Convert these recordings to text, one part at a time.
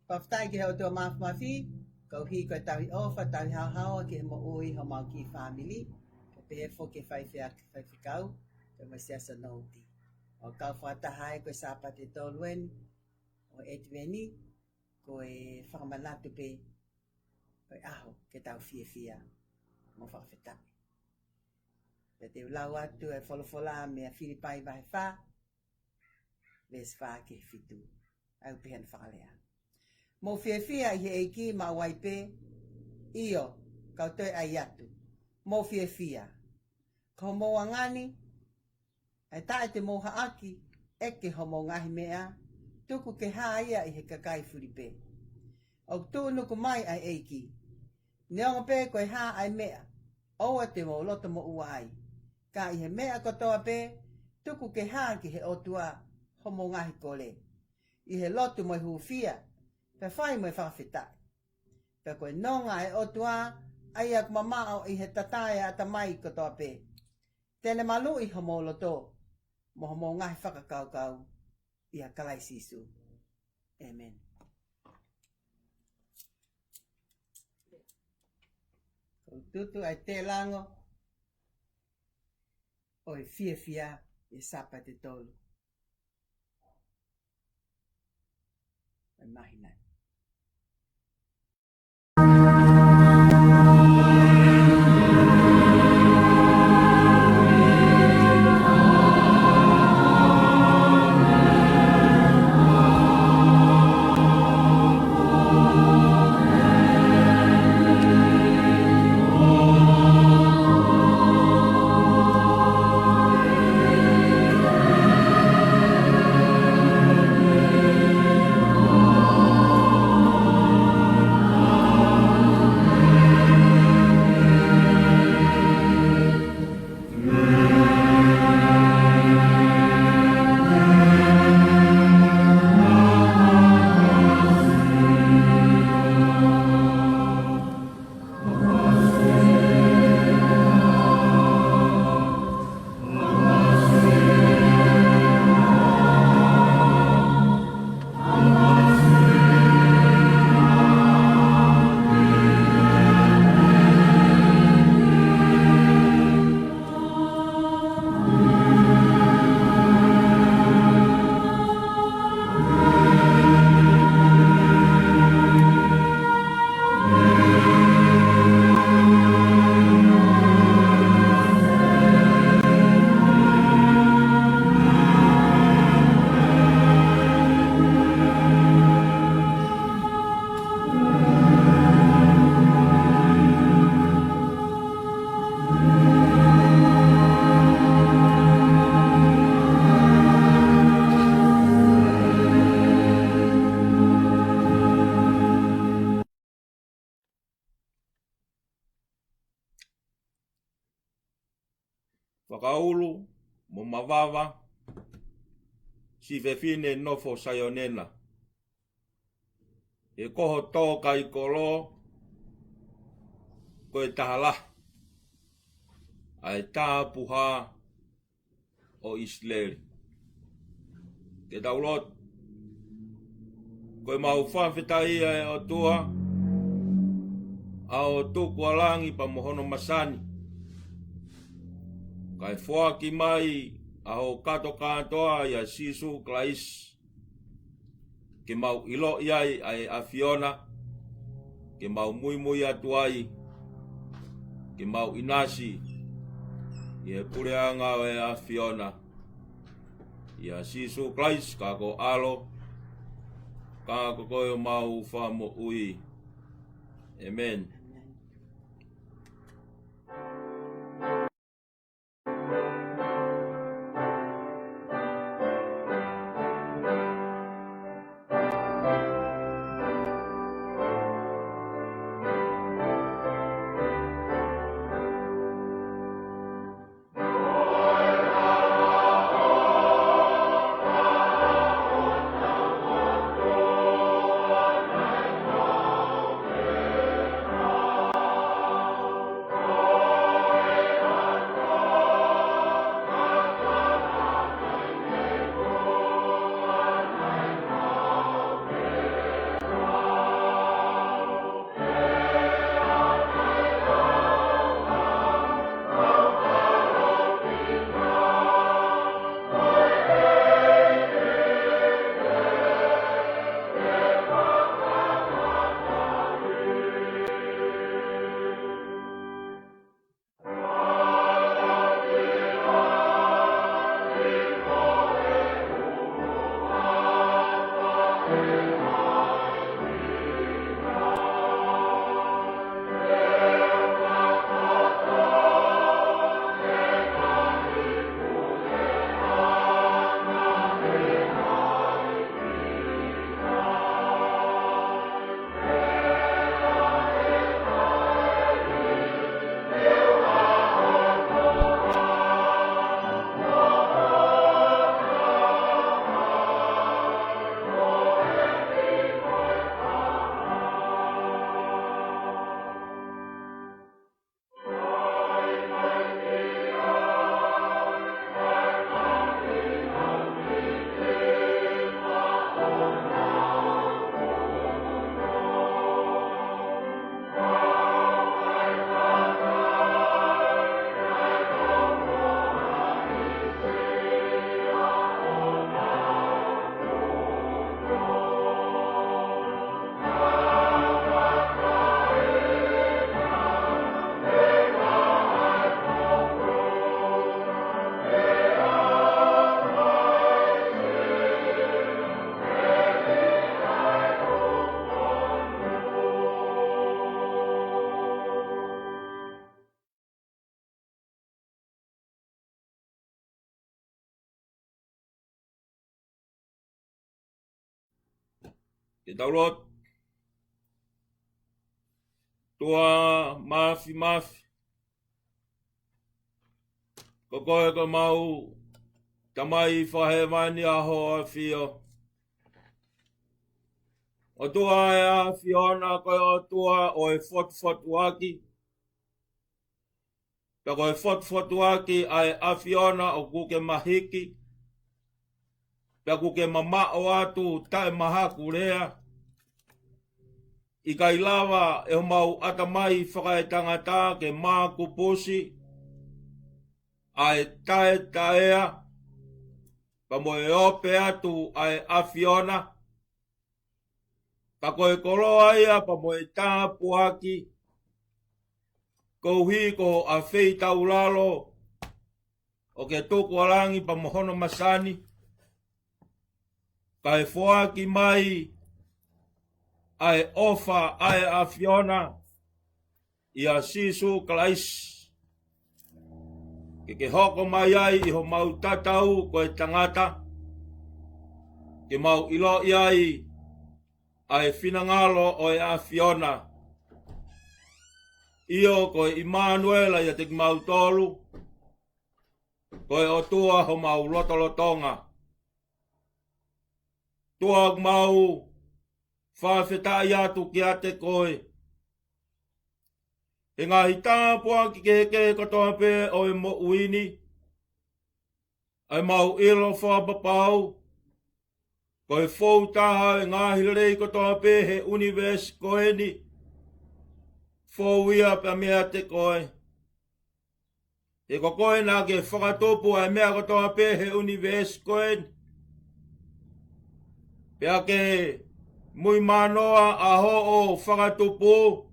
Paftai ke o tua mafi, kau hi koe tawi ofa, tawi hao ke mo ui ho mau ki family, ke pehefo ke fai kau, ke masiasa nauti. O kau whatahai koe sapate toluen, o etveni, koe whakamalatu pe, koe aho ke tau fia mo whakawhetami. Pe te ulau atu e wholofola mea Filipai vahe wha, ves wha ke fitu, au pehen whakalea. Mo fia i he eiki ma waipe, iyo, kau toi ai atu. Mo fia. Ko mo angani, ai tae te mo haaki, eke ho mo ngahi mea, tuku ke haia i he kakai Filipe. O tu nuku mai ai eiki. Neonga pe koe ha ai mea, oa te mo loto mo uai. Ka i he mea kotoa pe, tuku ke ha ki he otua, ho mo ngahi kole. I he lotu mo hufia, pe whai mo whawhitai. Pe koe nonga e otua, ai ak mamao i he tataia atamai kotoa pe. Tene malu i ho mo loto, mo ho mo ngahi whakakau i a kalai sisu. Amen. Tutu ai te lango, oi fia i sapa te tolu. Ai mahi nai. Whakaulu, mo mawawa, si whewhine nofo sayonena. E koho tō kai kolo, koe tahala, ai tāpuha o Israeli. Ke taulot, koe mau whawhetai e o tua, a o tuku alangi pa mohono masani. Kai whaki mai a ho kato katoa ia sisu klais. Ke mau ilo iai ai a Fiona. Ke mau mui atuai. Ke mau inasi. Ia pureanga e a Fiona. Ia sisu klais kako alo. Kako koe mau whamo ui. Amen. ke taulot. Tua mafi. Ko koe ko mau tamai whahewani aho a whio. O tua e a whiona koe o tua o e whot Ka koe whot ai a whiona o kuke mahiki. Ka kuke mamao atu tae mahaku rea. I kai lawa e mau atamai whakaetangata ke maa kupusi. Ai taea. Pa mo e ope atu ai a whiona. Ka koe koloa ia pa mo e tāpu aki. Kouhi ko a whei taulalo. O ke tōku alangi pa mohono masani. Ka e whoaki mai. Ai ofa ai a whiona. Ia sisu kalaisi. Ke hoko mai ai i ho mau tatau ko e tangata. Ke mau ilo iai ai finangalo o e a whiona. Io ko e Immanuela ia te mau tolu. Ko e o tua ho mau lotolotonga. Tua mau whawhetai atu ki ate koe. E ngā hitāpua ki ke katoa pē o e mo uini. Ai mau ilo whapapau. Ko e whautaha e ngā hirei katoa pē he universe koe ni. Whauia pa mea te koe. E ko koe nā ke whakatopu ai mea katoa pē he universe koe ni. Pea ke mui manoa aho o whakatopu.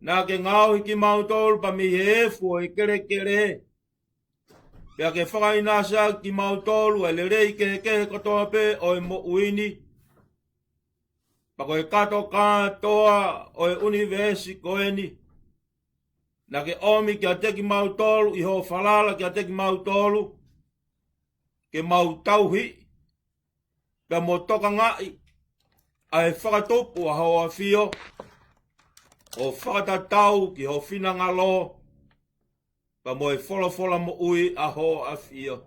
Nā ke ngāo hiki mautolu pa mi hefu e kere. Pea ke whakainasa ki mautolu e le rei ke katoa pē o e mo uini. Pa koe kato kātoa o e universi koe ni. Nā ke omi kia teki mautolu i ho whalala kia teki mautolu. Ke mau tauhi. Pea mo toka ngai. Ai whakatopu a hoa whio. O whakatatau ki ho whinangalo. Pa mo e wholofola mo ui a ho a whio.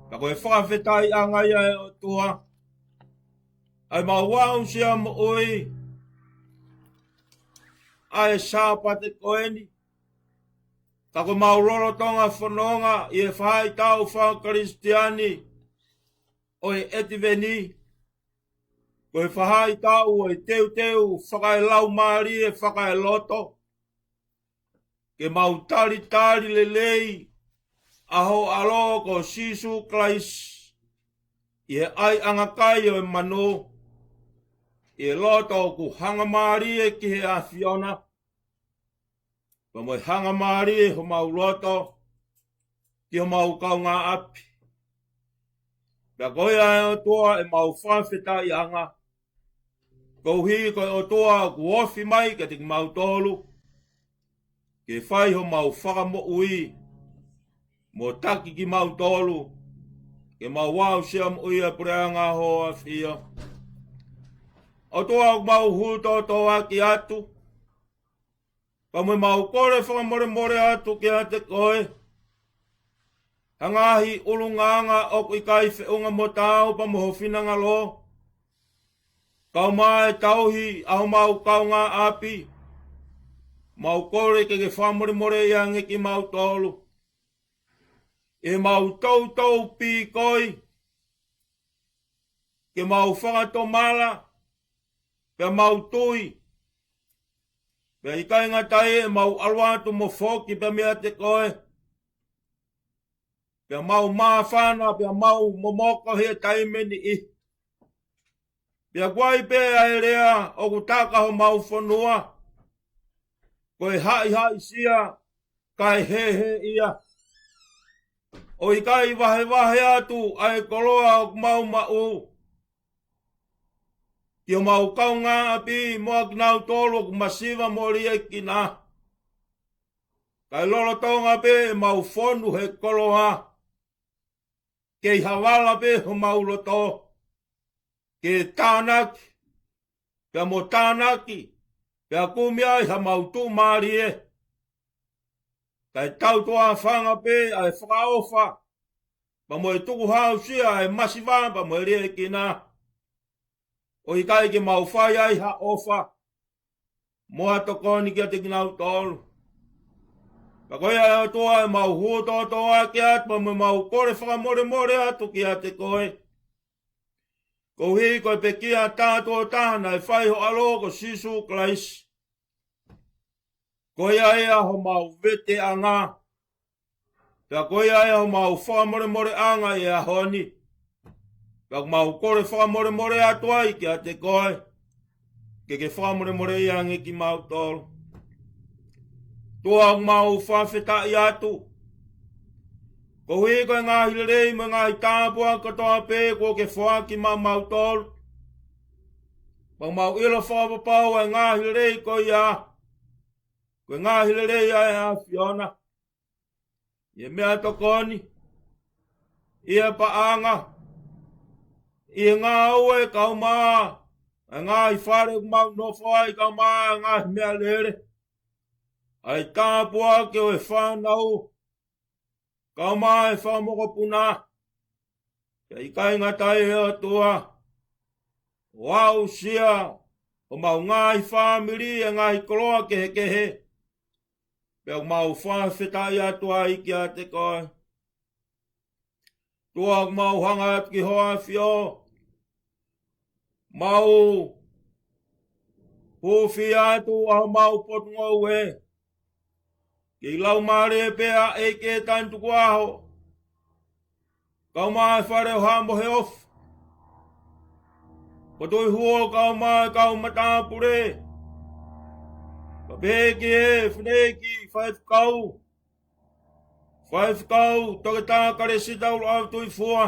Pa koe whakawhetai a ngai ai o tua. Ai ma wau sia mo ui. Ai sāpate koeni. Ka koe mau lorotonga whanonga i e whai tau whakaristiani. O e etiveni. Koe whahai tau e teu whakai lau maari e whakai loto. Ke mau tari le lei. Aho alo ko sisu klais. I e ai angakai o e mano. I e loto ku hanga maari e ki he a whiona. Pa mo e hanga maari e ho mau loto. Ki ho mau kaunga api. Pea koe ai o toa e mau whawheta i anga. Kouhi koe o toa ku ofi mai ke te mau tolu. Ke whai ho mau whakamo ui. Mo taki ki mau tolu. Ke mau wau sia mo ui a pureanga ho a whio. O toa ku mau huto toa ki atu. Pa mo mau kore whakamore atu ki ate koe. Hangahi ulunganga o kui kai whiunga mo tau pa mo ho whinanga lo. Kau mai tauhi aho mau kaunga api. Mau kore ke whamore ia ngeki mau tolu. E mau tau pi koi. Ke mau whakatomala. Ke mau tui. Pea ikai ngatai e mau alwatu mo foki pe mea te koe. Pea mau maafana, pea mau momoko hea taimeni i. Pea guai pe aerea o kutaka ho mau whanua. Koe hai sia, kai he ia. O ikai wahe atu ai koloa o mau mau. Ki o mau kaunga api moa kinau tolu ku masiva mori e kina. Kai lolo tonga pe mau fonu he koloa. Kei hawala pe ho mau loto. ke tānaki, pia mo tānaki, pia kumia i ha mautu maari e. Kai tau toa whanga pe ai whakaofa, pa mo e tuku hausia ai masiwa pa mo e rea ki nā. O i kai ke mau whai ai ha ofa, mo atokoni kia te kinau tolu. Pa koe ai toa e mau huoto toa ki atu, pa mo mau kore whakamore more atu ki a te koe. Ko hi koe pe kia tātua tāna e whai ho alo ko Sisu Klaisi. Koe ai aho mau vete a ngā. Pea koe ai aho mau whakamore more anga e a honi. Pea mau kore whakamore more atu ai ki a te koe. Ke whakamore more i ange ki mau tolu. Tua mau whawheta i atu. Ko hui koe ngā hirerei me ngā hitāpua katoa pē ko ke whaaki mau tolu. Pa mau ilo whawapau e ngā hirerei ko i a. Koe ngā hirerei ai a Fiona. Ie mea tokoni. Ia paanga. Ia ngā ue kau maa. A ngā i whare mau nofo ai kau maa ngā mea lere. Ai tāpua ke o e whanau. Kau maa e whamoko puna. Ia i kai ngatai hea tua. Wau sia. O mau ngā i whamiri e ngā i koloa kehe. Pea mau whawhetai atua i ki a te koe. Tua mau hanga atu ki hoa whio. Mau huwhi atu aho mau potunga ue. Ki lau maare pea e ke tantuku aho. Kau mai whare o hambo he off. Potoi huo kau mai kau matapure. Pabeki e wheneki whaifkau. Whaifkau toke tā kare sitau au tui fua.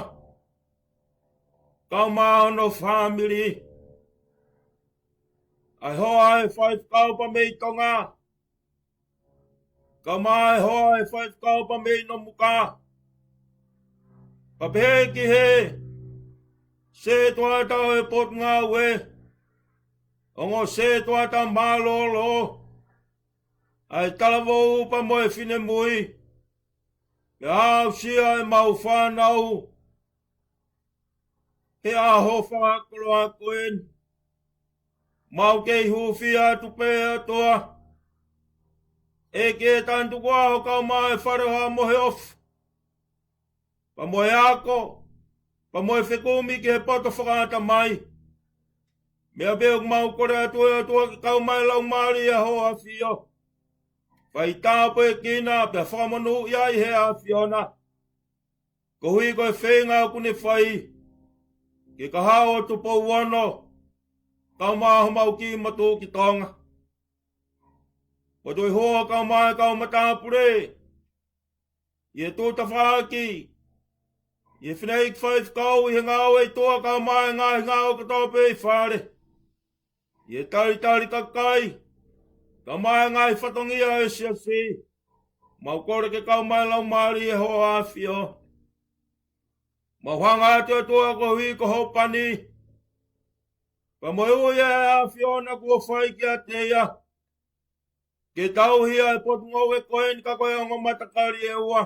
Kau mai no family. Ai hoa e whaifkau pa mei tonga. Kau mai hoa e whaifkau pa mei no muka. Pabeki he. Se toa tau e pot ngā ue. Ongo se toa tau malolo. Ai talavo pa mo e fine mui. E au sia e mau whanau. He aho whakaro a koen. Mau kei huwhi atu pe atoa. E ke tantu kua ho kau mai whareha mohe off. Pa mo e ako. Pa mo e whekumi ke he poto whakata mai. Mea beuk mau kore atua ki kau mai lau maari a hoa whio. Pai tāpo e kina pia whamanu iai he a Fiona. Ko hui koe whenga kune whai. Ke ka hao tupo uano. Kau maho mau ki matu ki tonga. Ko tui hoa kau mai kau matapure. Ie tūta whaki. Ie wheneik whaif kau i he ngau e toa kau mai ngā ngau katope i whare. Ie tari kakai. Kau mai ngai whatongia e siasi. Mau kore ke kau mai lau maari e hoa a whio. Mau hanga te atua ko hui ko hopani. Pa mo ui e a Fiona kua whai ki a teia. Ke tau hia e potungo e koen ka koe ongo matakari e ua.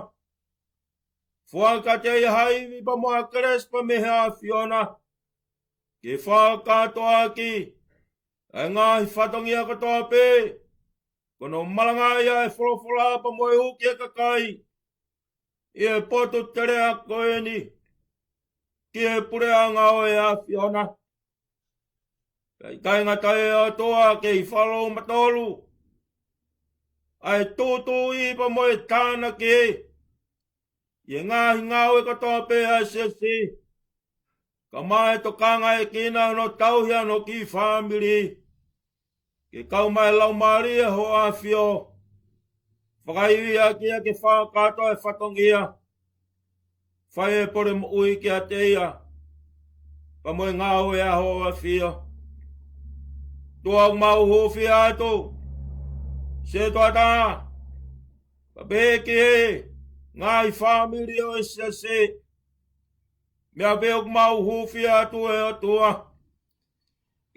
Fuaka teia haivi pa mo a Crespa me he a Fiona. Ke whakatoa ki. E ngahi whatongia katoa pe. Kono malanga ia e wholofola pa moe huki e kakai. I e poto tere a koeni. Ki e pure a ngao e a Fiona. Kai kai ngatai atoa ke i whalo matolu. Ai tūtū i pa moe tāna ke. I e ngahi ngao e katoa pe a sesi. Ka mai to kanga e kina no tauhia no ki family. Ke kau mai lau maari e ho a whio. Whakaiwi a kia ke whakato e whatongia. Whai e pore mo ui ki a teia. Pa moe ngau e a ho a whio. Tua mau huwhi atu. Se toa tā. Pa beki e. Ngai family o e se. Mea beok mau huwhi atu e atua.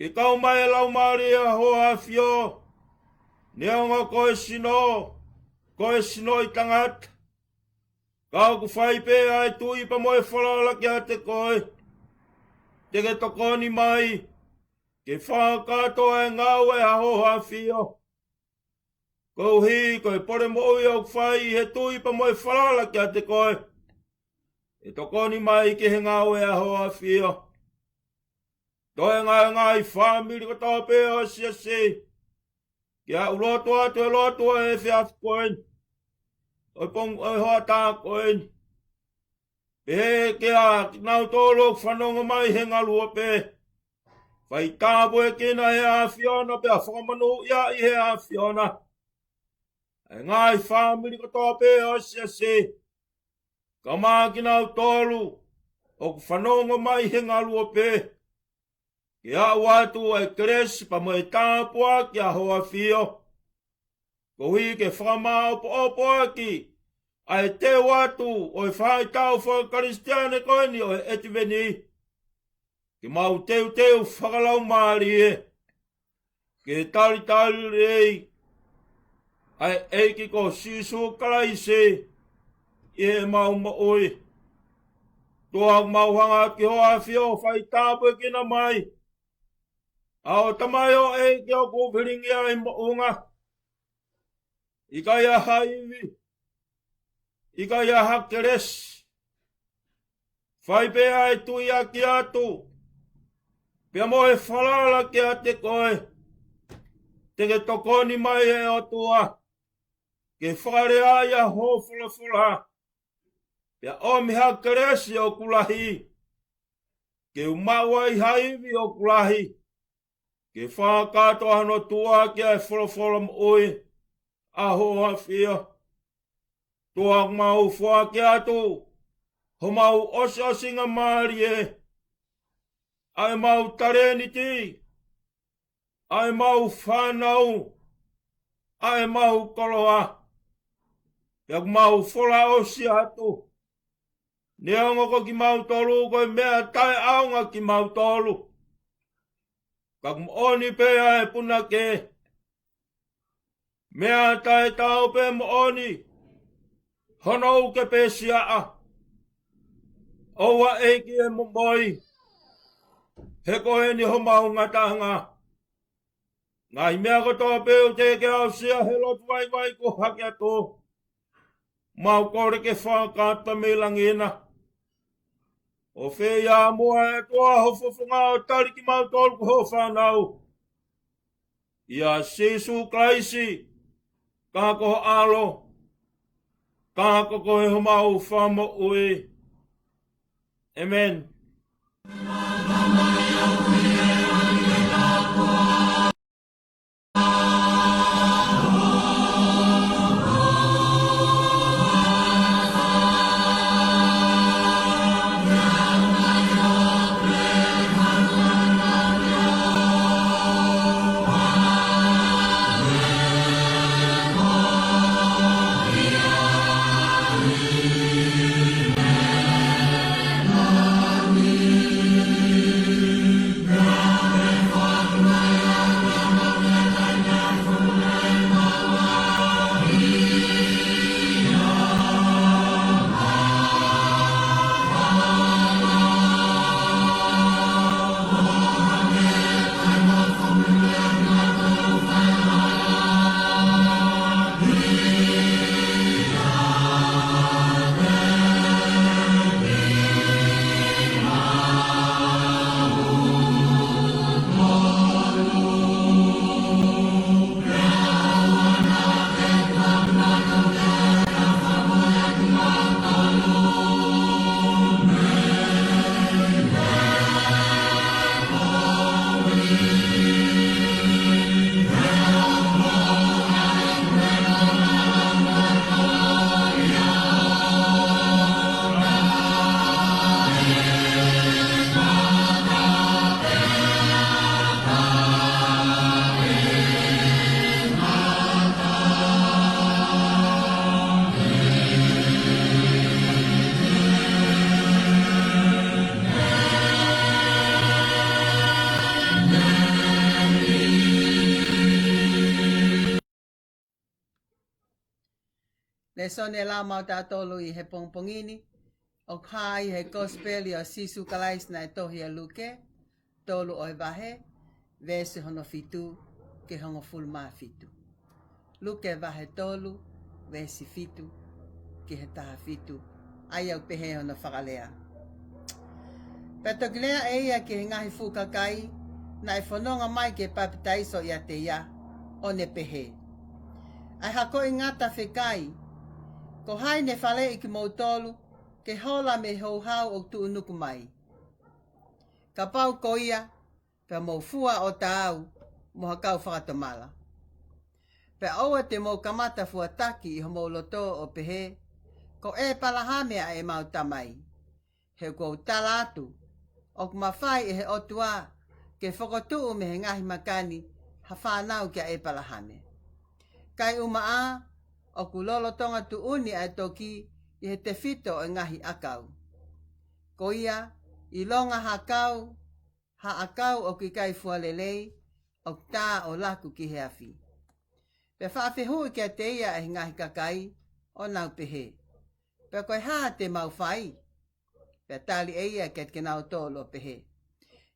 Ke kau mai lau maria ho afio. Neonga koe sino i tangata. Kau ku whai pe ai tui pa moe whalala ki a te koe. Te ke tokoni mai. Ke whakatoa e ngau e aho afio. Kou hi koe pore mo ui au whai he tui pa moe whalala ki a te koe. E tokoni mai ke he ngau e aho afio. Toi ngai whamiri ko tau pe o si. Kia ulotua te lotua e whiaf koen. Oi pong oi hoa tā koen. Pe kia nau tōlo whanonga mai he ngalua pe. Whai tāpo e kina he a Fiona pe a whakamanu ia i he a Fiona. E ngai whamiri ko tau pe o si. Ka maa ki nau tōlu. O ku whanonga mai he ngalua pe. Ki a watu e kres pa mo e tāpua ki a hoa fio. Ko hui ke whamau po opo aki. Ai te watu o e whai tau whakaristiane koe ni o e etiveni. Ki mau teu whakalau maari e. Ke tari rei. Ai eiki ko sisu kalaise. I e mau maoi. Toa mau hanga ki hoa fio whai tāpua e kina mai. Ao tamai o e ki o kuwhiringi ai mounga. Ika ia haiwi. Ika ia hakeres. Whai pe ai tui a ki atu. Pia mo e whalala ki a te koe. Te ke tokoni mai e o tua. Ke whare ai a ho fula. Pia o mi hakeres o kulahi. Ke umawai haiwi o kulahi. Ke whakatoa no tua ki ai wholo oi. Aho a fia. Tua mau whaki atu. Ho mau osinga maari e. Ai mau tareniti. Ai mau whanau. Ai mau koloa. Yak mau whola osi atu. Neongo ko ki mau tolu koe mea tai aunga ki mau tolu. Kak mooni pe ai puna ke. Mea tai tau pe mooni. Honou ke pe siaa. Owa eiki e moi. He koe ni ho maunga tanga. Ngai mea ko tō pe o te ke au sia he lotu vai ko hake ato. Mau kore ke whakata me langena. O whea ia mua e toa ho fofonga o tari ki mau tolu ko ho whanau. Ia Jesu Kraisi. Kako alo. Kako ko he ho mau whamo ui. Amen. Le sone la mau tātolu I he pongpongini, o kai he gospel I o sisu kalais na tohi a luke, tolu o vahe, vese hono fitu, ke hongo fulma fitu. Luke vahe tolu, vese fitu, ke he taha fitu, ai au pehe hono whakalea. Petoglea eia ke he ngahi fukakai, na e whanonga mai ke papitaiso I a te ia, o ne pehe. Ai hako I ngata whekai, ko hai ne whale I ki mautolu, ke hola me hauhau o tu unuku mai. Ka pau ko ia, pe mo fua o tāu, mo hakau whakatamala. Pe aua te mo kamata fuataki I homo loto o pehe, ko e palahamea e mau tamai. He kou tala atu, o kumawhai he otua, ke whakotuu me he ngahi makani, ha whanau kia e palahame. Kai umaa, o kulolo tonga tu uni ai toki, I he te fito o ngahi akau. Ko ia, I longa ha akau o ki kai fualelei, o tā o laku ki he afi. Pe whaafehui kia te ia e ngahi kakai, o nau pehe. Pe koe haa te mau whai, pe tali eia kia te nau tōlo pehe.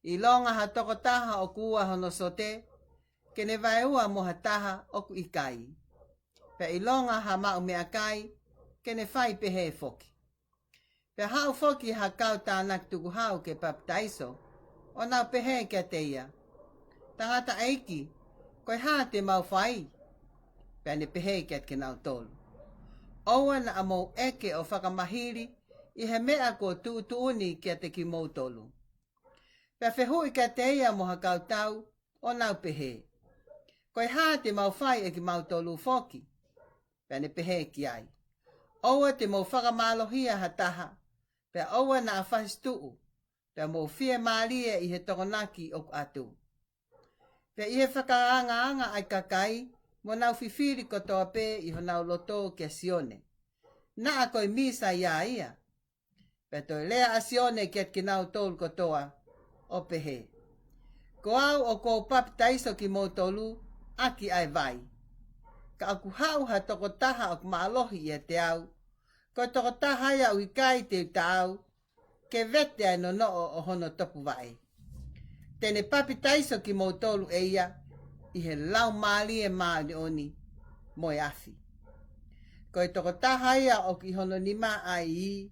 I longa ha toko taha o kua hono sote, ke ne vai ua moha taha o ku ikai. Pe I longa ha mau mea kai, ke ne whai pehe foki. Pe hau foki ha kau tānak tuku hau ke paptaiso, o nau pehe kia te ia. Tangata eiki, koe haa te mau whai, pe ne pehe kia te nau tōlu. Oua na amou eke o whakamahiri, I he mea ko tuuni kia te ki mou tolu. Pe whehui kia te ia moha kau tau, o nau pehe. Koe haa te mau whai e ki mau tolu foki, pe ne pehe ki ai. Oua te mau whakamalohia ha taha, pe oua na a whahistuu, pe mau fia maalie I he tokonaki o atu. Pe I he whakaanga ai kakai, mo nau whiwhiri kotoa pe I honau loto kia sione. Na a koe misa ia. Pe toi lea a sione kia ki nau tolu kotoa, o pehe. Ko au o ko papitaiso ki mo tolu, aki ai vai. Ka aku hau ha toko taha o maalohi ia te au, ko toko taha ia ui kai te tau, ke vete ai no o hono topu vai. Tene papitaiso ki mo tolu eia, I he lau maali e maali oni, moi afi. Ko toko taha ia o ki hono nima ai I,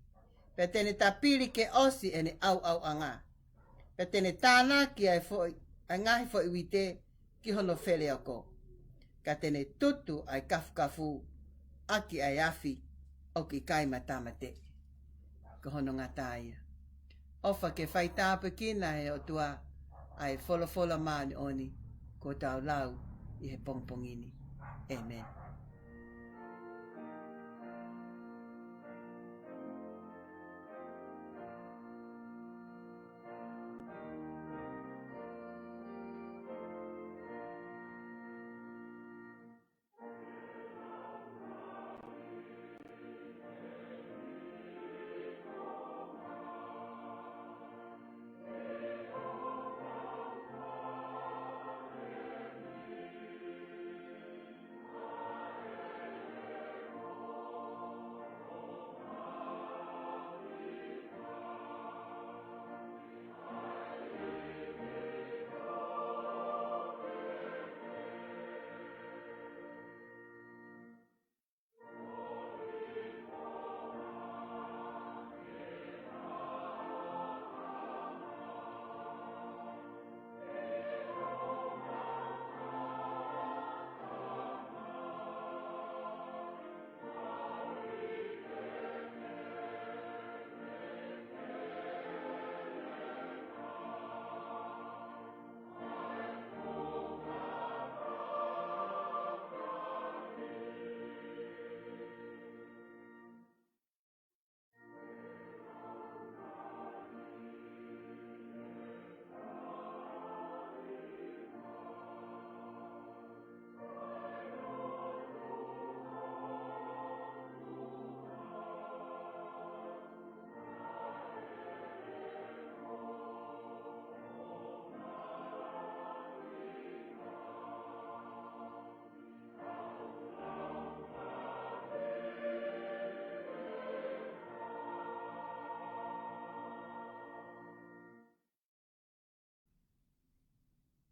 pe tene tapiri ke osi ene au anga. Pe tene tāna ki ai foi, ai ngahi foi wite ki hono whele ako. Ka tene tutu ai kafu aki ai afi o ki kai matamate. Ko hono ngata ia. Ofa ke whai tāpe kina he o tua ai fola maani oni ko tau lau I he pongpongini. Amen.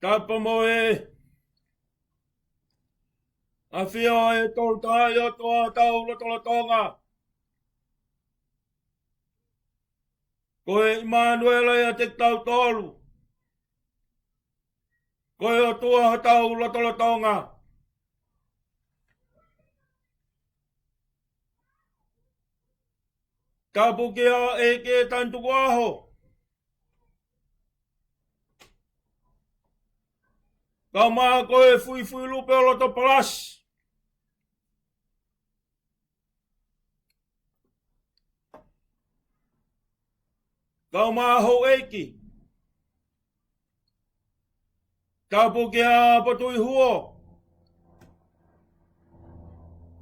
Tapa mo a whio tol tai o toa tau lo tonga. Koe Immanuela ia te tau tolu. Koe o tua tau lo tonga. Tapu kia ke tantu aho. Kau maa koe fui lupe o loto palas. Kau maa ho eiki. Tapu kia patui huo.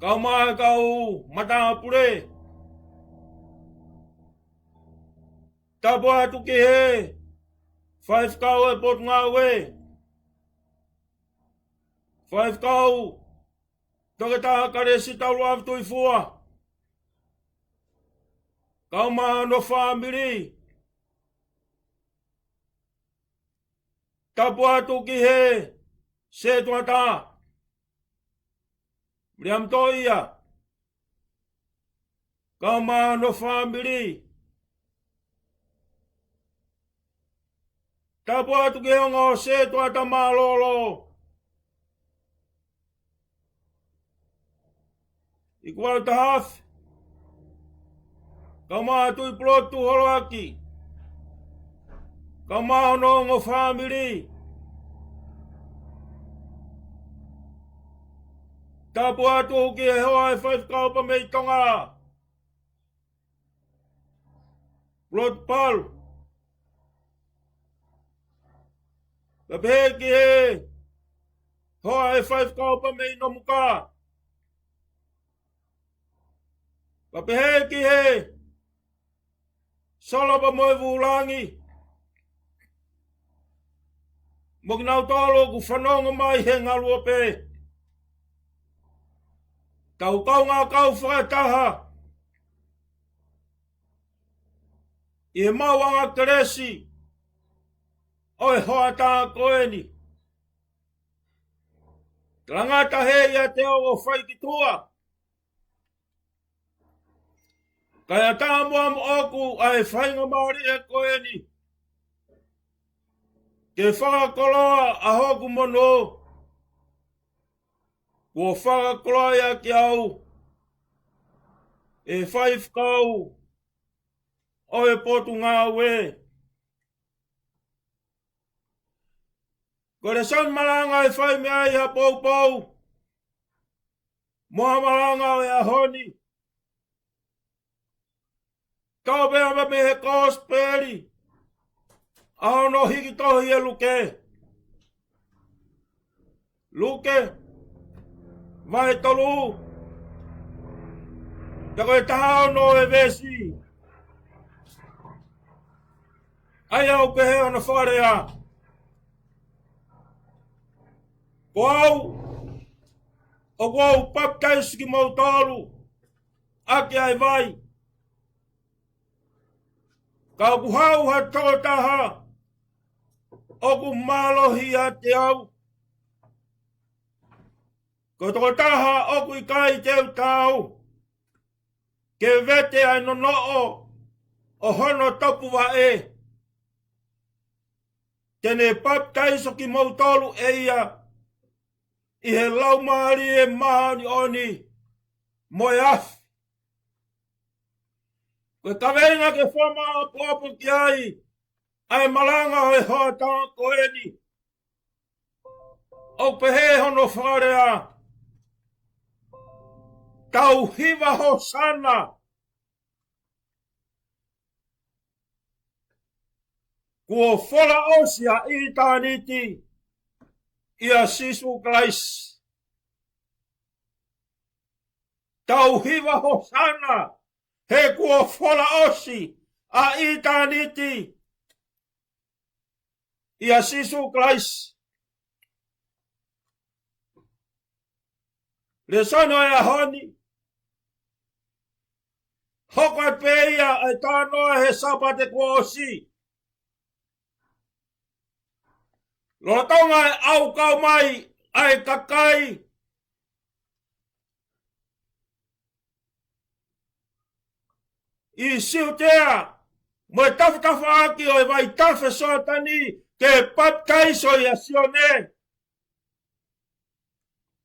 Kau maa kau mata pure. Tapu atu ki he. 5 kau e pot ngā we. 5 kau. Toke taha kare si tau luav tui fua. Kau maa no whaamiri. Tapu atu ki he. Se tuata. Riam toia. Kau maa no whaamiri. Tapu atu ki hongo se tuata maa lolo. Ikuau tahaf. Kau maa tui plotu holoaki. Kau maa no ngo whaamiri. Tapu atu ki he hoa e 5 kau pa mei tonga. Plot pal. Ka pehe ki he hoa e 5 kau pa mei no muka. Ka pehe ki he salapa moe vulangi. Mokinau tolo ku whanonga mai he ngalua pe. Kau ngā kau whakataha. I he mauanga keresi. Oi hoa tā koeni. Rangata he ia te o whai ki tua. Kaya tā mua oku ai whainga maori e koeni. Ke whakakoloa a hoku mono. Kua whakakoloa ia ki au. E 5 kau. Oi potu ngā we. Ko le son malanga e whai mea i ha pou. Moha malanga e a honi. Kau bea me he kosperi. Aho no hiki tohi e luke. Luke. Vai tolu. Tako e tahao no e vesi. Ai au ke he ana wharea. Koau. O wau baptise ki mautalu. Aki ai vai. Kau kuhau ha totaha. Oku malohi a te au. Ko toko taha oku i kai teu tau. Ke vete ai no noo. O hono topu wa e. Tene baptaiso ki mautolu e ia. I he lau maari e mahani oni. Moe afi. Koe kawenga ke whama o popo ki ai. Ai malanga hoi hoa tanga koeni. O pehe hono wharea. Tau hiva ho sana. Kua whala osia i tāniti. Ia sisu Christ. Tau hiva ho sana. He kua whala osi a i tāniti. Ia sisu Christ. Le sono e a honi. Hoko e peia e tānoa he sapate kua osi. Lo tonga au kau mai ai kakai. I siutea. Mo tafu aki o vai tafe sotani ke baptaiso ia sione.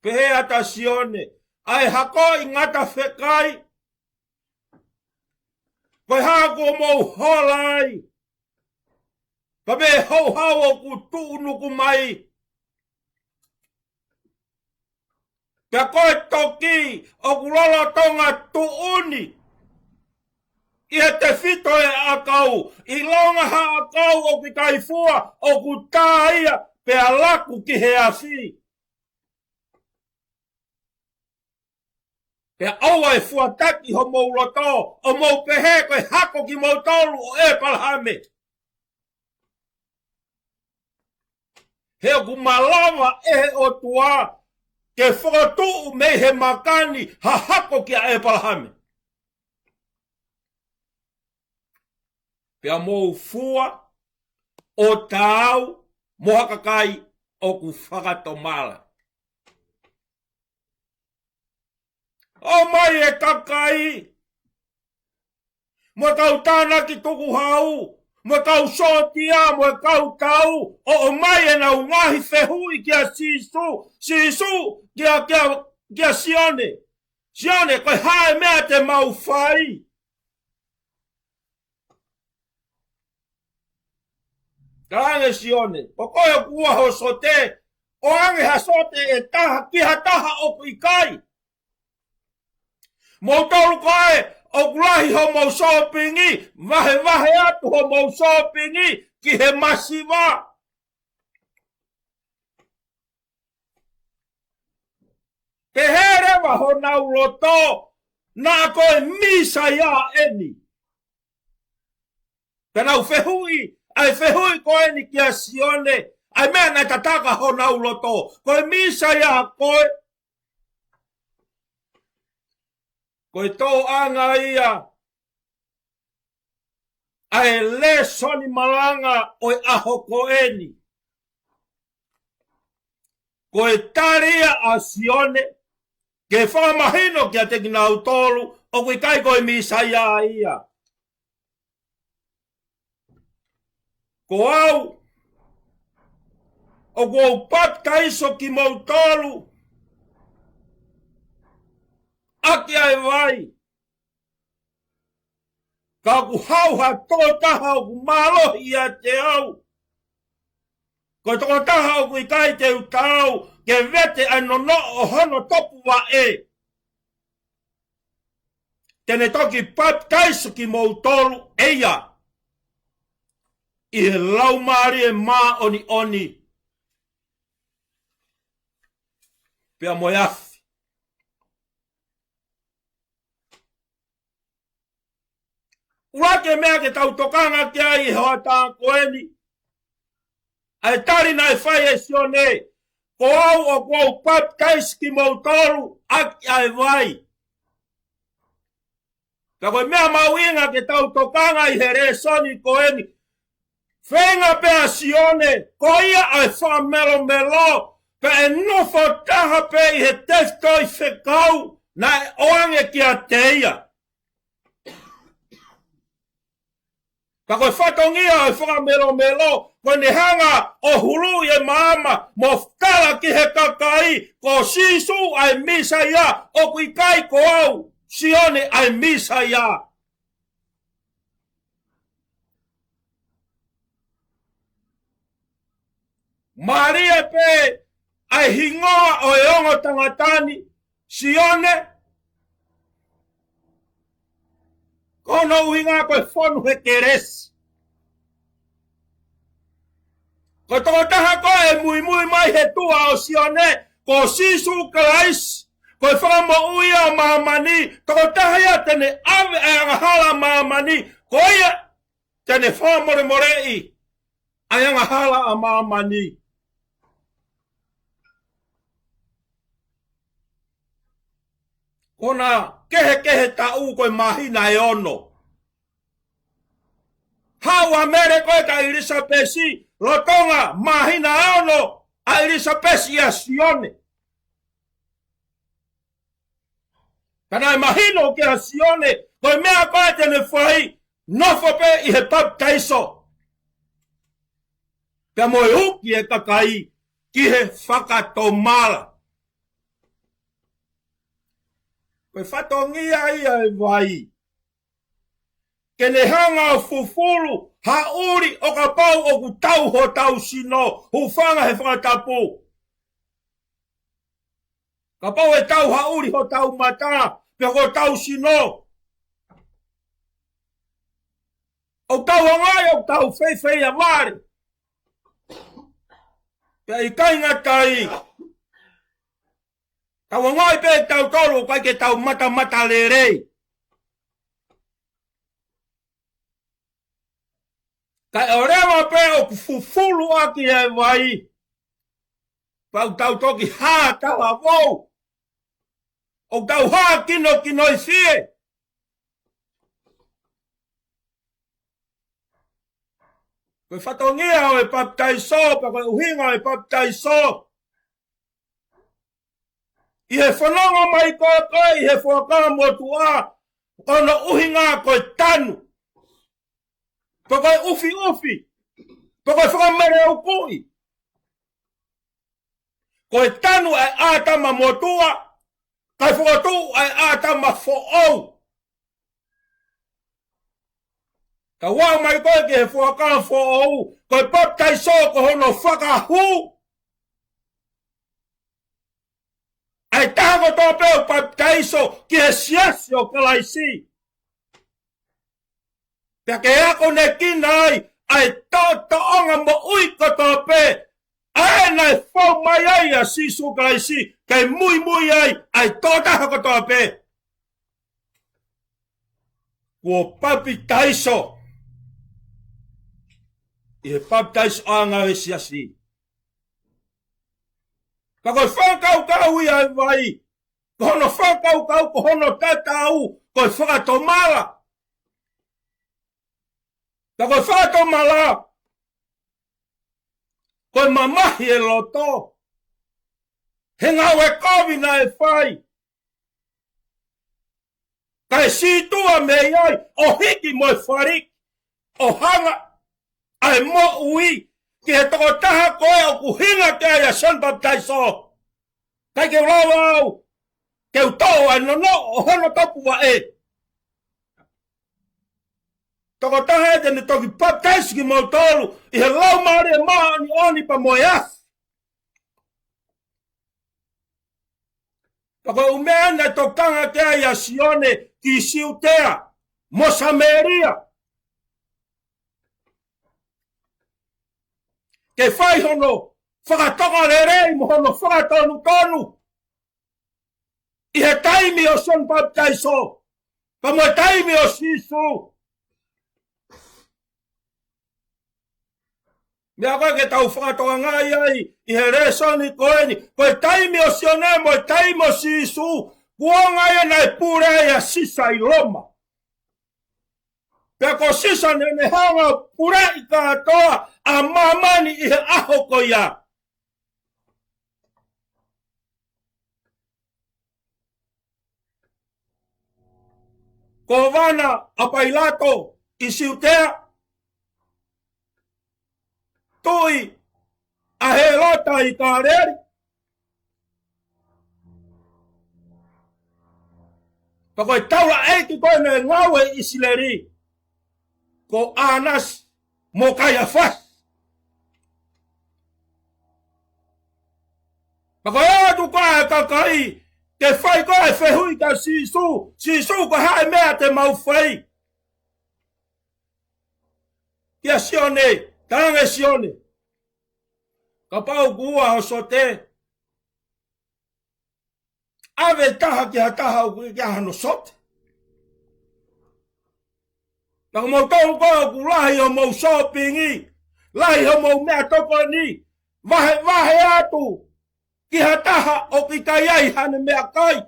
Pehe ata sione. Ai hako i ngata fekai. Koe hako mo holai. Ka me hau o ku tuunuku mai. Ka koe toki o ku lolo tonga tuuni. Ia te fito e akau. I longa ha akau o ki kaifua o ku tāia pe alaku ki he asi. Pe aua e fuataki ho mou loto. O mou pehe koe hako ki mou tolu o e palhame. He o ku malama e o tua. Ke whakatu me he makani ha hako ki a e palhame. Pea mou fua o tau mohakakai o ku whakatomala. O mai e kakai. Mo kau tāna ki tuku hau. Mo kau sotia, mo kau tau. O mai e nau ngahi whehui kia sisu. Sisu kia sione. Sione koe hae mea te mau whai. Kaange sione. O koe kua ho sote. O ange ha sote e taha kiha taha o kui kai. Mo tolu koe o kulahi ho mau sopingi. Vahe atu ho mau sopingi. Ki he masiva. Te herewa ho nau loto. Na koe misa ya eni. Te nau whehui. Ai whehui koe ni kia sione. Ai mea nai tataka ho nau loto. Koe misa ya koe. Koe tō anga ia. Ai le soni malanga oi aho koeni. Koe taria a sione. Ke whamahino kia te kina utolu. O koe kai koe misa ia. Ko au. O ko pat kaiso ki mautolu. Aki ai vai. Ka ku hauha tō taha o ku malohi a te au. Ko tō taha o ku i kai te utau. Ke vete anono o hono topu wa e. Tene toki pat kaiso ki mautolu eia. I he lau maari e maa oni. Pea mo yafi. Uake mea ke tau tokanga ki ai hoa tā koeni. Ai tari nai whai e sione. Ko au o kou pat kaiski mau toru aki ai vai. Ka koe mea mauinga ke tau tokanga i here soni koeni. Whenga pea sione. Ko ia ai wha melo. Pe e nofo taha pe i he teftoi whekau. Nai oange ki a teia. Ka koe whatongia e whaka melo, koe ne hanga o hulu e maama, mo kala ki he kakai, ko sisu ai misa ia, o kui kai ko au, sione ai misa ia. Maria pe, ai hingoa o e ongo tangatani, sione, kono uinga koe whonu he keresi. Ko toko taha koe mui mai he tua o sione, ko sisu kalaisi, koe whakamo uia o maamani, toko taha ia tene ave e angahala maamani, ko ia tene whamoremorei, ai angahala a maamani. Kona kehe ta u koe mahina e ono. Haua mere koe ka irisa pesi, lotonga mahina ono a Elizabeth ia Sione. Kana mahino ke a Sione, koe mea koe tene whai, nofo pe i he baptaiso. Pea moe uki e kakai, ki he whakatomala. Koe whatongia ia e vai. Kene hanga o fufulu, hauri o ka pau o ku tau ho tau sino, hufanga he whakatapu. Ka pau e tau hauri ho tau mata, pe ho tau sino. O tau hangai o tau whewhei a mare. Pe i kainga tai. Tau hangai pe tau tolu, kai ke tau mata mata le rei. Kai o rewa pe o fufulu aki e vai. Pau tau toki haa tawa vou. O tau haa kino kino i sie. Koe whatongia o e baptaiso, pa koe uhinga o e baptaiso. I he whanonga mai koe, i he whakanga motua. Kono uhinga koe tanu. Pa koe ufi. Pa koe whakamere ukui. Koe tanu ai ātama motua. Kai whakatu ai ātama who'ou. Ka wau mai koe ki he whakanga who'ou. Koe baptaiso ko hono whakahu. Ai tāko tō pēo baptaiso ki he siasi o kalaisi. Pea ke ako ne kina ai tō onga mo ui ko tō pē. Ai nai whau mai ai a sisu kalaisi. Kei mui ai tō taha ko tō pē. Kua baptaiso. I he baptaiso anga he siasi. Ka koe whakau i ai vai. Ko hono whakau ko hono tatau. Koe whakatomala. Ka koe whakatomala. Koe mamahi e loto. He ngau e kovina e whai. Ka e situa me iai. O hiki mo e wharik. O hanga. Ai mo ui. Ki he toko taha koe o kuhinga te ai a Son Baptaiso. Kai ke rawa au. Ke utau ai nono o hono topu wa e. Toko taha e tene toki baptaiso ki mautolu. I he lau maari e maa ni oni pa moe as. Toko umea na tokanga te ai a Sione ki siutea. Mo Samaria. Ke whai hono, whakatoka rerei mo hono whakatonu. I he taimi o Son Baptaiso, pa mo taimi o Sisu. Mea koe ke tau whakatoka ngai ai, i he resoni koeni, koe taimi o Sione mo taimi o Sisu, kuonga e nai pure a sisa i Roma. Pea ko sisa ne hanga pure i katoa, a mamani i he aho ko ia. Ko wana a Pailato i siutea. Tui a Herota i kareri. Pa koe taula eiki koe ne ngawe i sileri. Ko Anas mo Kaiafas. Pako ea tu koe e kakai, ke whai koe e whehui ka Sisu, Sisu ko hae mea te mau whai. Kia Sione, tange Sione. Ka pau kua ho sote. Ave taha ki ha taha o ki hano sote. Pako mau tau koe ku lahi o mau shoppingi, lahi o mau mea toko ni, vahe atu. Ki ha taha o ki kai ai hane mea kai.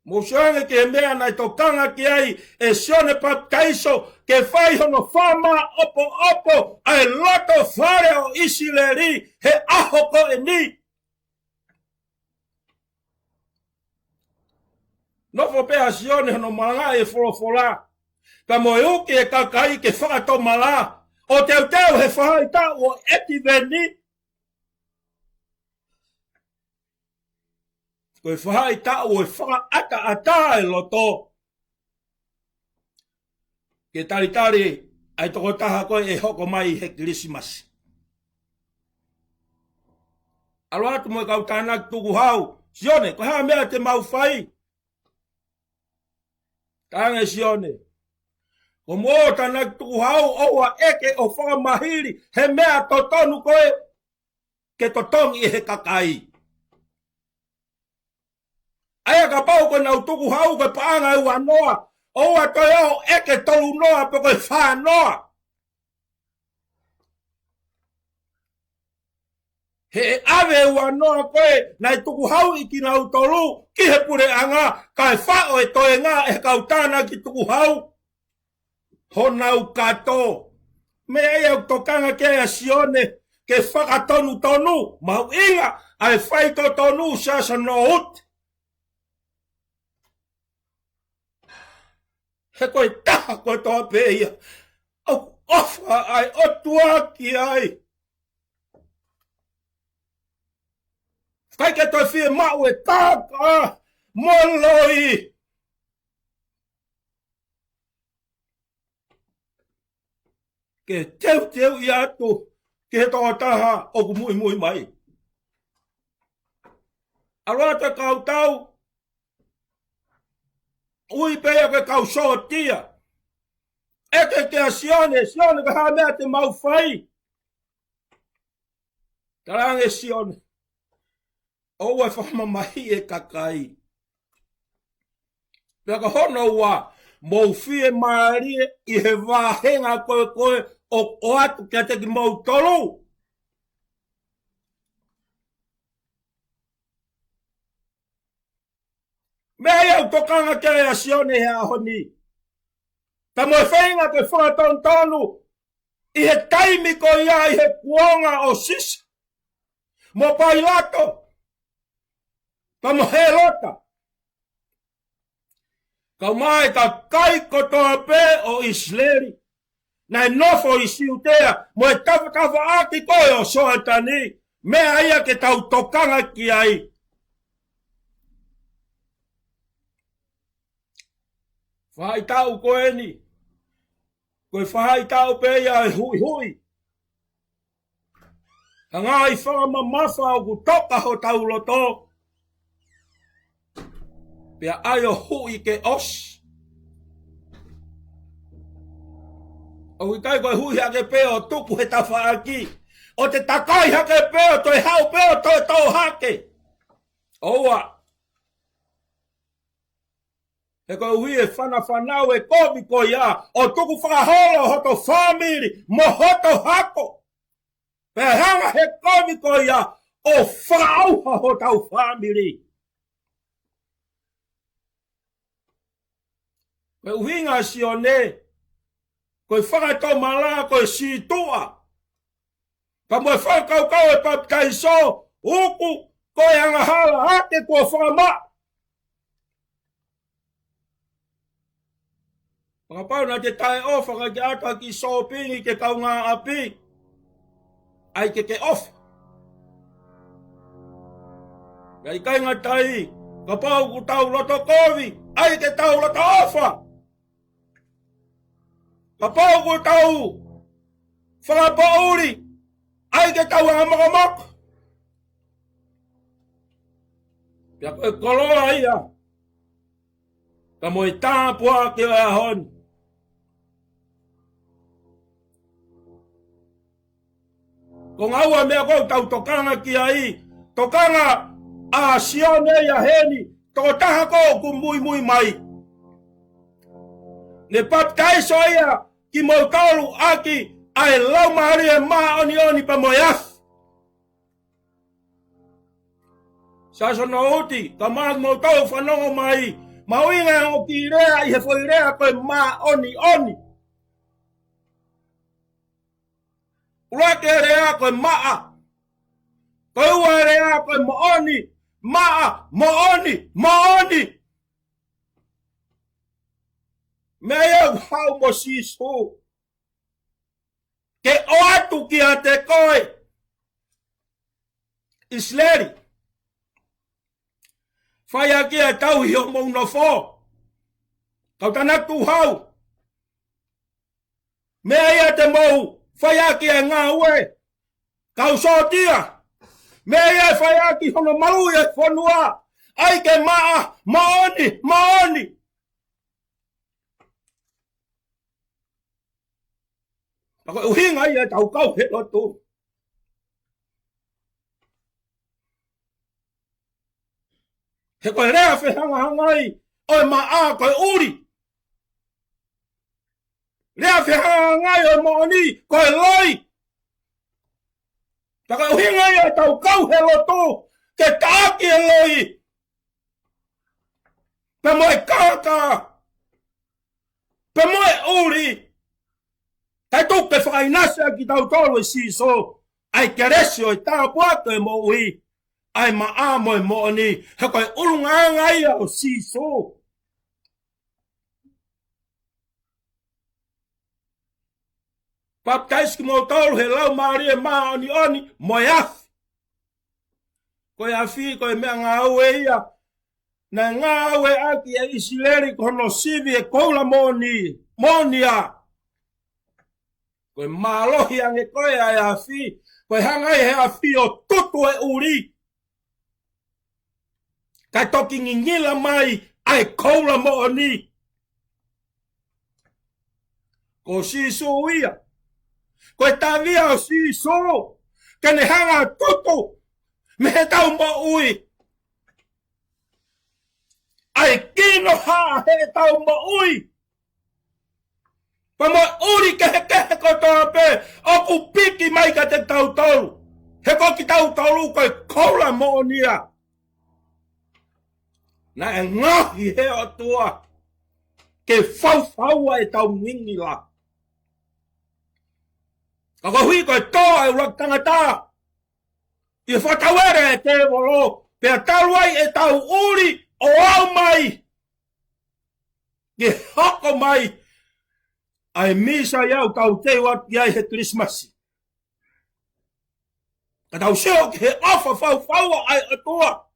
Mo sange ke mea nai tokanga ki ai e sione baptaiso ke whai hono whama opo ai loto whare o Isileri he aho ko e ni. Nofo pea sione hono manga e wholofola. Ka mo e uki e kakai ke whakato mala. O teu he whahai ta o eti veni. Koe whahai ta o e whaka ata e loto. Ke taritari ai toko taha koe e hoko mai he Christmas. Alo atu mo e kau tānak tuku hau. Sione, koe haa mea te mau whai. Tānge sione. Ko mō tānak tuku hau oua eke o whakamahiri. He mea totonu koe. Ke totongi e he kakai. Aia ka pau koe nau tuku hau koe paanga e wanoa. Oua toi au eke tolu noa pe koe whaa noa. He ave wanoa koe nai tuku hau i ki nau tolu. Ki he pure anga kai whao e toe ngā e kau tāna ki tuku hau. Ho nau kato. Me e au tokanga ke a sione ke whakatonu tonu. Mau inga ai whaito tonu sasa no ut. He koe taha koe toa peia. Au ofa ai o tuaki ai. Kai ke toi fie mau e taka. Moloi. Ke teu i atu. Ke toa taha o ku mui mai. Aroata kau tau. Ui pea ke kau sotia. Eke ke a sione ka haa mea te mau whai. Tarange sione. Oua e whamamahi e kakai. Pea ka hono ua, mou fie maari i he wāhenga koe o atu kia teki mou tolu. Mea iau tokanga kere a sione he ahoni. Ta mo e whainga te whakaton tonu i he taimi ko ia i he kuonga o sisa. Mo pai lato. Ta mo he lota. Kau mai ka kai kotoa pe o Isleri. Nai nofo i siutea. Mo e kawa aki koe o soatani. Mea ia ke tau tokanga ki ai. Whai tau koe ni. Koe whai tau pe ia e hui. Ka ngā i whama mawha o ku toka ho tau loto. Pea ai o hui ke os. O i kai koe hui hake pe o tupu he tawha aki. O te takai hake pe o toi hau pe o toi tau hake. Oua. E koe hui e whanau e komi ko ia. O tuku whakaholo hoto whamiri. Mo hoto hako. Pe hanga he komi ko ia. O whakauha ho tau whamiri. Koe uhinga sione. Koe whakato mala koe si tua. Ka moe whakau e baptaiso. Uku koe hanga hala hake kua whakama. Pakapau na te tae ofa ka ke ata ki sopingi ke kau ngā api. Ai ke ofa. Kai kai ngā tai. Ka pau ku tau loto kovi. Ai ke tau loto ofa. Ka pau ku tau. Whakapauri. Ai ke tau hamakamaka. Pia koe koloa ia. Ka moe tāpua ke o ahon. Ko ngaua mea kou tau tokanga ki ai. Tokanga a sione ia heni. Toko taha kou ku mui mai. Ne baptaiso ia ki mautauru aki. Ai lau mahari e maa oni pa moiaf. Saso no uti. Ka maa mautauru whanongo mai. Mauinga o ki rea I he foi rea koe ma oni oni. Ua ke rea koe maa. Koe ua rea koe mo oni. Maa, mo oni, mo oni. Mea whau mo sisu. Ke o atu ki a te koe. Isleri. Whai a kia tau hi o mauna fō. Kau tana tu hau. Mea ia te mau. Whai a kia ngā ue. Kau sōtia. Mea ia whai a ki hono maru e whanua. Ai ke maa. Maoni. Maoni. Ako uhinga ia tau kau he lotu. He koe rea whehanga hangai. Oi maa koe uri. Rea whehanga hangai oi maoni. Koe loi. Taka uhinga ia tau kau he lotu. Ke tāki e loi. Pe moe kaka. Pe moe uri. Tai tuke whakainasa ki tau tolu e siso. Ai keresi oi tā puato e mo ui. Ai maa moe mooni. He koe urunga ngai au siso. Paptaiski mo tolu he lau maari e maa oni oni. Moe afi. Koe afi koe mea ngā ue ia. Na ngā ue aki e isileri kono sivi e koula mooni. Moonia. Koe mālohi ange koe ai afi. Koe hangai he afi o tutu e uri. Kai toki ngingila mai ai koula mooni. Ko siso ia. Koe tawia o siso. Kene hanga tutu. Me he tau mo ui. Ai kino haa he tau mo ui. Pa mo uri kehe kotoa pe. Oku piki mai ka te tau tolu. He koki tau tolu koe koula moonia. Na e ngahi he o tua. Ke fau e tau ngingila. Kako hui koe toa e urak tangata. I whatawere e te wolo. Pea taluai e tau uri o au mai. Ke hoko mai. Ai misa iau tau te wat iai he Christmasi. Ka tau seo ki he ofa fau ai atua.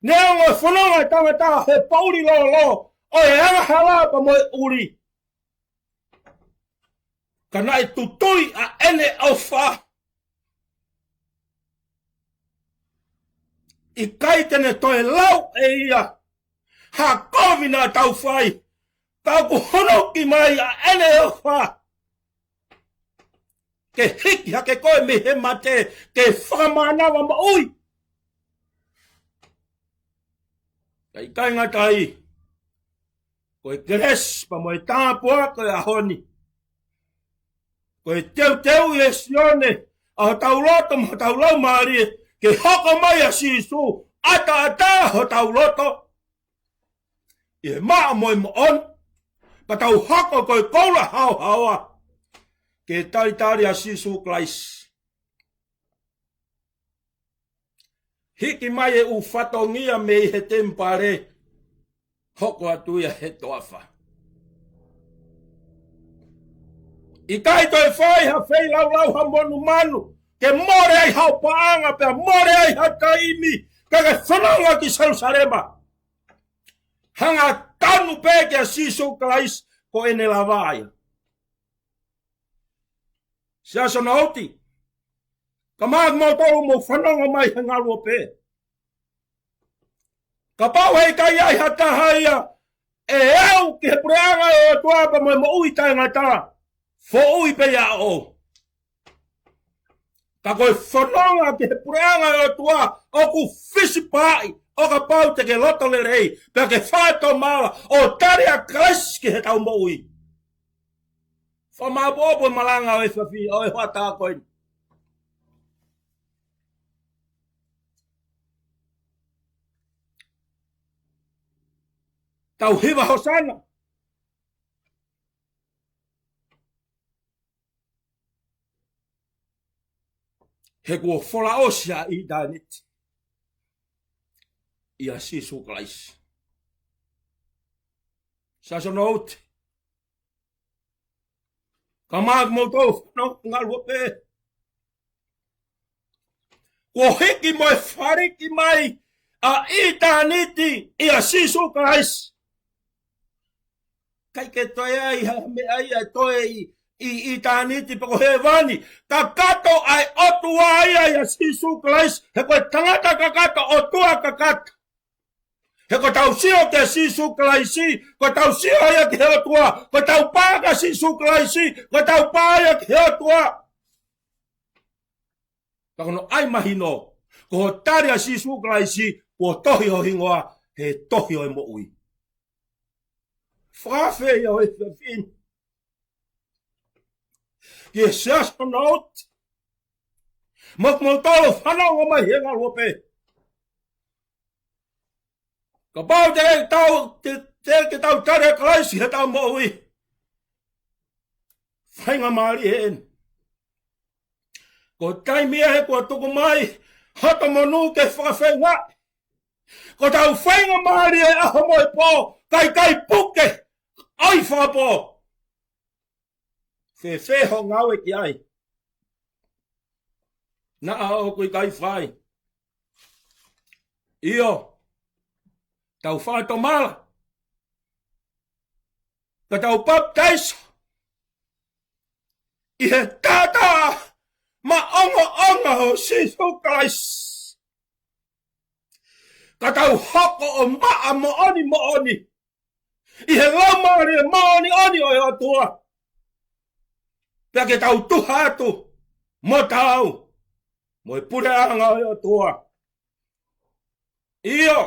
Nea ngoi whanonga e tangata he pauri lo. O e anga hala pa moe uri. Ka nai tutui a ene au wha. I kai tene toe lau e ia. Ha kovina tau whai. Tau ku honoki mai a ene au wha. Ke hiki hake koe me he mate. Ke whamanawa ma ui. Kai kai ngatai. Koe keres pa moe tāpua koe ahoni. Koe teu i e sione. A tau loto ma tau lau maari. Ke hoko mai a sisu. Ata ho tau loto. I maa moe mo on. Pa tau hoko koe koula hau haua. Ke taritari a sisu klais. Hiki mai e u whatongia me i he tempare. Hoko atuia he toafa. I kai toi whai ha whai lau ha monu manu. Ke more ai hau paanga pia more ai ha taimi. Kage whananga ki Sarusarema. Hanga tanu peke a sisu klais ko ene lavaia. Siasa na oti. Ka maag mo tolu mo whananga mai he ngalua pe. Ka pau hei kai ai hata haia. E au ki he preanga o tuapa mo ui tai ngata. Fo ui pe ia o. Ka koe whananga ki he preanga o tua. O ku fisi pai. O ka pau te ke loto le rei. Pea ke whato mala. O tari a krais ki he tau mo ui. Whamabobo malanga o e whawhi. O e whata koe. Tauhiwa hosana. He kua fola osia I daniti. Ia Jesu Christ. Sa sonout. Kamag mo to no ngalwope. Ko hiki mo fariki mai a itaniti ia Jesu Christ. Kai ke toia I me ai a toi I itaniti pa ko hevani kakato ai otua ia Jesu Christ he ko tangata kakato otua kakato. He ko tau sio ke Jesu Christ, ko tau sio ia ke otua, ko tau paga Jesu Christ, ko tau paga ke otua. Kakono ai mahino, ko tari a Jesu Christ, ko tohi o hingoa, he tohi o mo ui. Frafe ia o e fin. Ye sias o naut. Mok mo tolo whanau o mai henga lope. Ka pau te tau tare Christ, he tau mo ui. Whainga maari hen. Ko taimia he kua tuku mai, hata monu ke whakawhenga. Ko tau whainga maari e aha moi po, kai puke, ai whapo. Wheho ngawe ki ai. Na ao kui kai whai. Io, tau whai to mala. Ka tau baptise. I he tata. Ma onga o Jesu Christ. Ka tau hoko o maa mo oni. I he lamari ma oni o ea tua. Pea ke tau tuha atu. Mo tau. Mo I pure anga o ea tua. Io.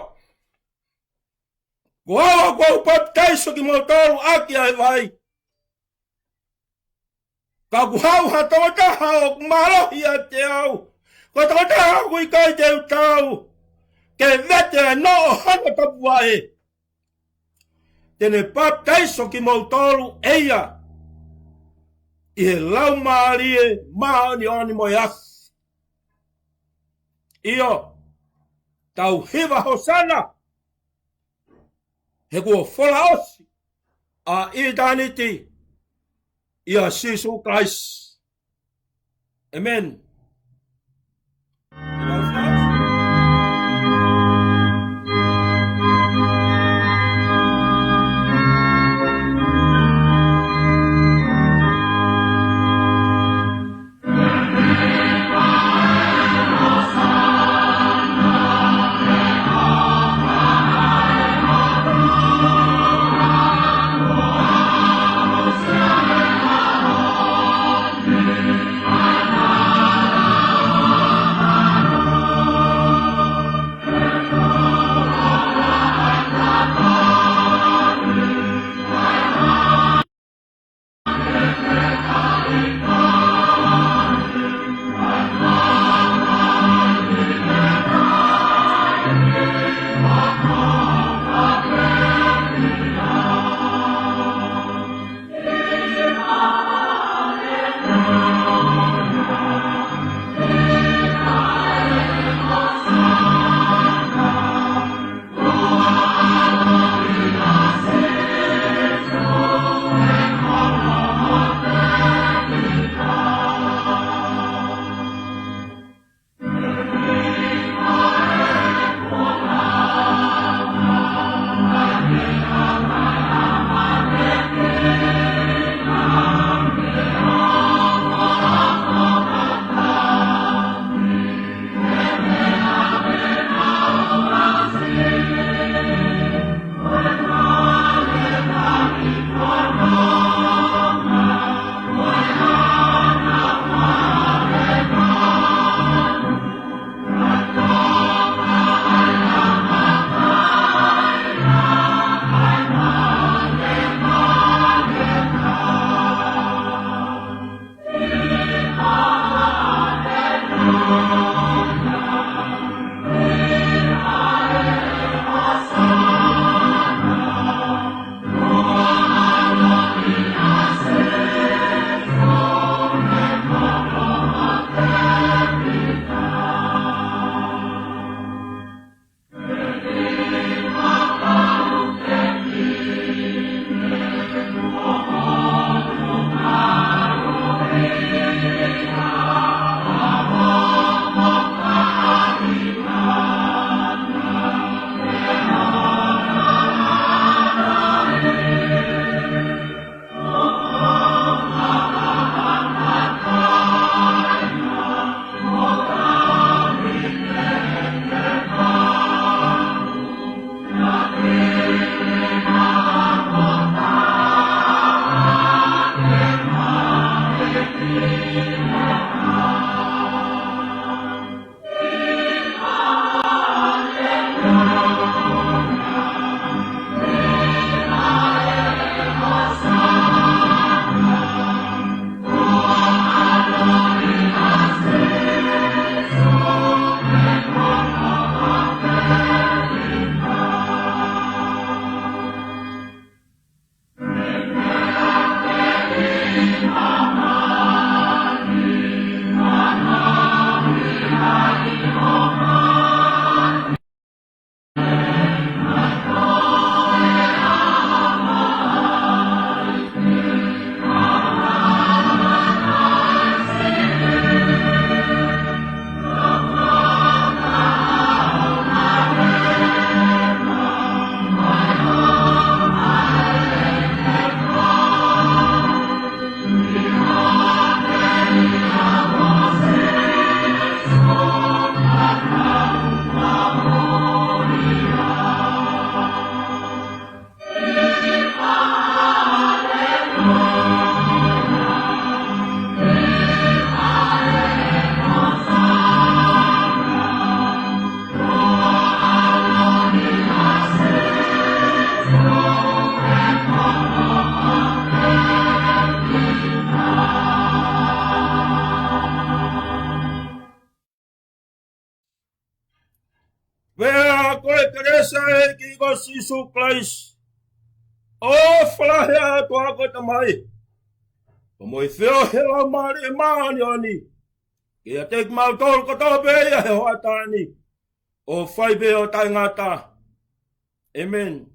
Kua kua baptise ki mo toru aki ai vai. Ka kuhau ha taha o marohi a te au. Ka taha kui kai te utau. Ke vete no o hana tapua e. Tene baptise ki mo toru eia. I he lau maari e maani oni mo yas. Io. Tau hiva hosana. He kua fola osi. A eternity. Ia Jesu Christ. Amen. ko Jesus Christ. O flahea tua ko tamai. Pamoe feo hela mare mani oni. Kia tek mau tol ko tobe ia he hoatani. O fai be o taingata. Amen.